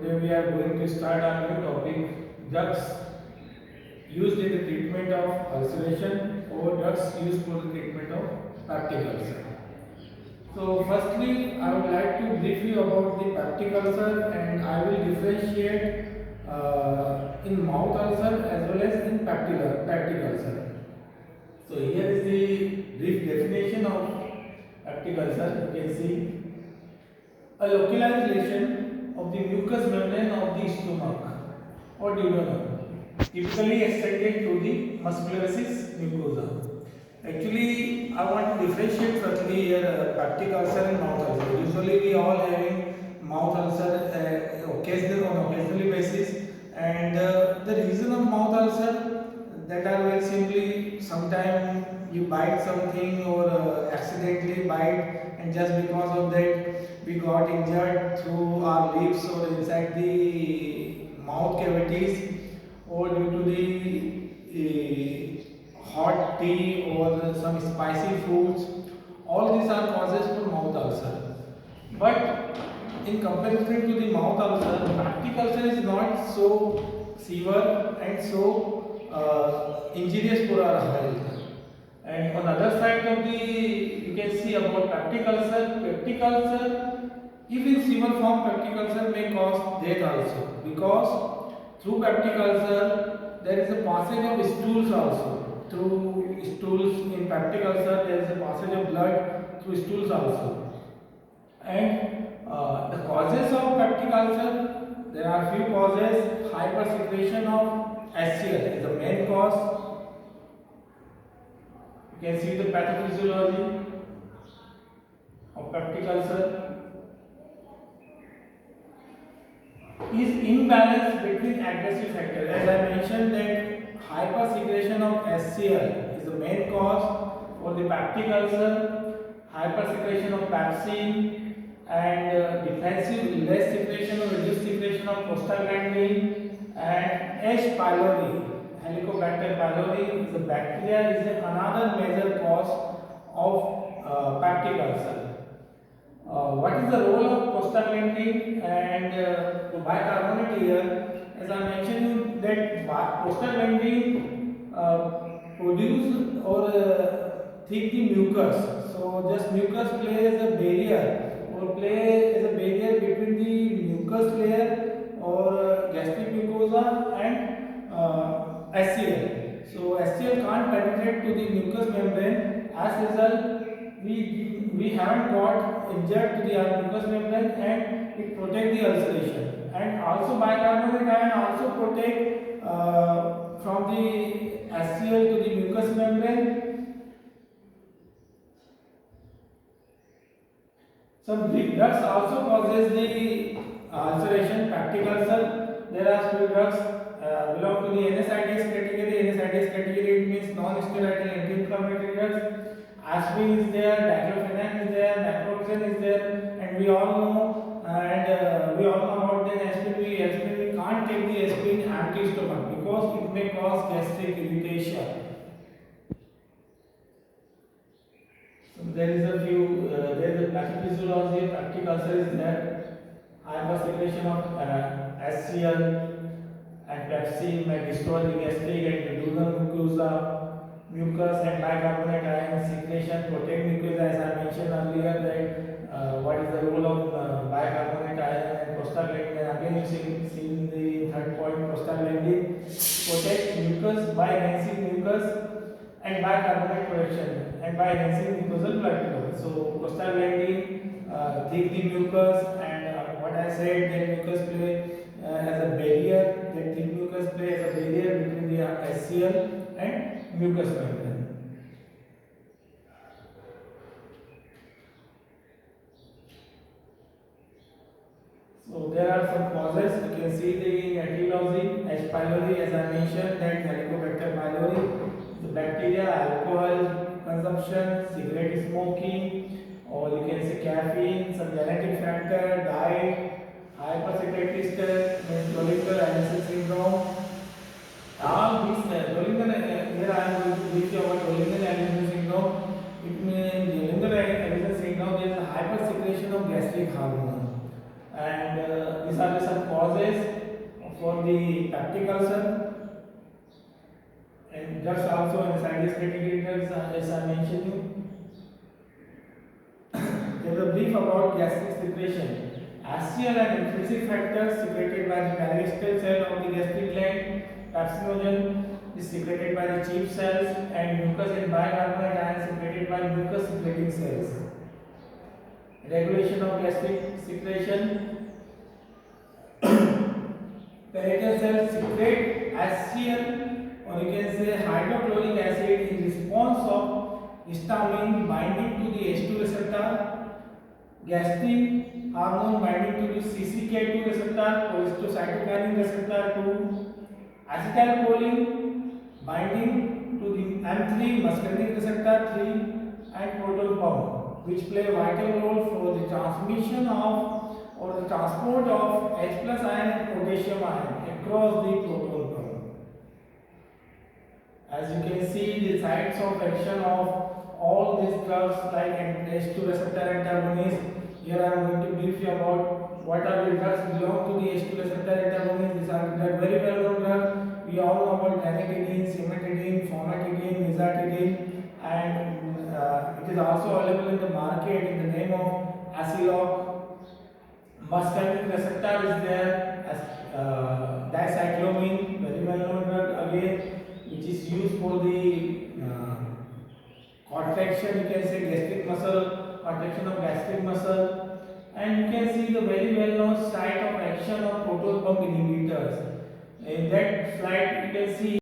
Today we are going to start our new topic, drugs used in the treatment of ulceration or drugs used for the treatment of peptic ulcer. So firstly, I would like to brief you about the peptic ulcer, and I will differentiate in mouth ulcer as well as in peptic ulcer. So here is the brief definition of peptic ulcer. You can see a localized lesion of the mucous membrane of the stomach or duodenum, typically extended to the muscularis mucosa. Actually, I want to differentiate firstly here peptic ulcer and mouth ulcer. Usually, we all having mouth ulcer on occasionally basis, and the reason of mouth ulcer that are very simply sometimes you bite something or accidentally bite, and just because of that we got injured through our lips or inside the mouth cavities, or due to the hot tea or some spicy foods. All these are causes for mouth ulcer. But in comparison to the mouth ulcer, peptic ulcer is not so severe and so injurious for our health. And on the other side of the, you can see about peptic ulcer. Peptic ulcer, if in severe form, peptic ulcer may cause death also, because through peptic ulcer there is a passage of stools also. Through stools in peptic ulcer there is a passage of blood through stools also. And the causes of peptic ulcer, there are few causes. Hypersecretion of HCl is the main cause. You can see the pathophysiology of peptic ulcer is imbalance between aggressive factors. As I mentioned that hypersecretion of HCl is the main cause for the peptic ulcer. Hypersecretion of pepsin and defensive less secretion or reduced secretion of prostaglandin, and H. pylori, Helicobacter pylori is a bacteria, is another major cause of peptic ulcer. What is the role of prostaglandin and bicarbonate here? As I mentioned that prostaglandin produce or thick the mucus. So just mucus plays a barrier or play as a barrier between the mucus layer or gastric mucosa and HCl. So HCl can't penetrate to the mucous membrane. As a result, we haven't got injured to the mucous membrane, and it protects the ulceration. And also bicarbonate ion also protect from the HCl to the mucous membrane. Some drugs also causes the ulceration, peptic ulcer. There are few drugs belong to the NSAIDs category. NSAIDs category, it means non-steroidal anti-inflammatory drugs. Aspirin is there, diclofenac is there, naproxen is there, and we all know about the aspirin. We can't take the aspirin empty stomach because it may cause gastric irritation. So there is a pathophysiology of peptic ulcer is there. Hypersecretion of HCl and pepsin may destroy the gastric and duodenal mucosa. Mucus and bicarbonate ion secretion protect mucosa. As I mentioned earlier that what is the role of bicarbonate ion and prostaglandin. Again you see in the third point, prostaglandin protect mucus by enhancing mucus and bicarbonate production and by enhancing mucosal blood flow. So prostaglandin thick the mucus, and what I said that mucus play as a barrier, that thick mucus play as a barrier between the HCl and mucous membrane. So there are some causes. You can see the etiology. H. pylori, as I mentioned, that Helicobacter pylori, the bacteria, alcohol consumption, cigarette smoking, or you can say caffeine, some genetic factor, diet, hypersecretory stress, Dollinger-Allison syndrome. All these here I am going to brief you about Dollinger-Allison syndrome. It means Dollinger-Allison syndrome is a hypersecretion of gastric hormone, and this these are the some causes for the peptic ulcer. And just also in side category drugs, as I mentioned you. There is a brief about gastric secretion. Axial and intrinsic factors secreted by the parietal cell of the gastric gland. Pepsinogen is secreted by the chief cells, and mucus and bicarbonate ion secreted by mucus secreting cells. Regulation of gastric secretion. Parietal cells secrete axial, or you can say hydrochloric acid, in response of histamine binding to the H2 receptor, gastrin hormone binding to the CCK2 receptor, cholecytokinin receptor 2, acetylcholine binding to the M3 muscarinic receptor 3, and proton pump, which play a vital role for the transmission of or the transport of H plus ion and potassium ion across the proton pump. As you can see, the sites of action of all these drugs like H2 receptor antagonists. Here I am going to brief you about what are the drugs belong to the H2 receptor antagonists. These are the very well known drugs. We all know about ranitidine, cimetidine, famotidine, nizatidine, and it is also available in the market in the name of Asiloc. Muscarinic receptor is there as dicyclomine, very well known drug again, which is used for the contraction, you can say gastric muscle, contraction of gastric muscle, and you can see the very well known site of action of proton pump inhibitors. In that slide you can see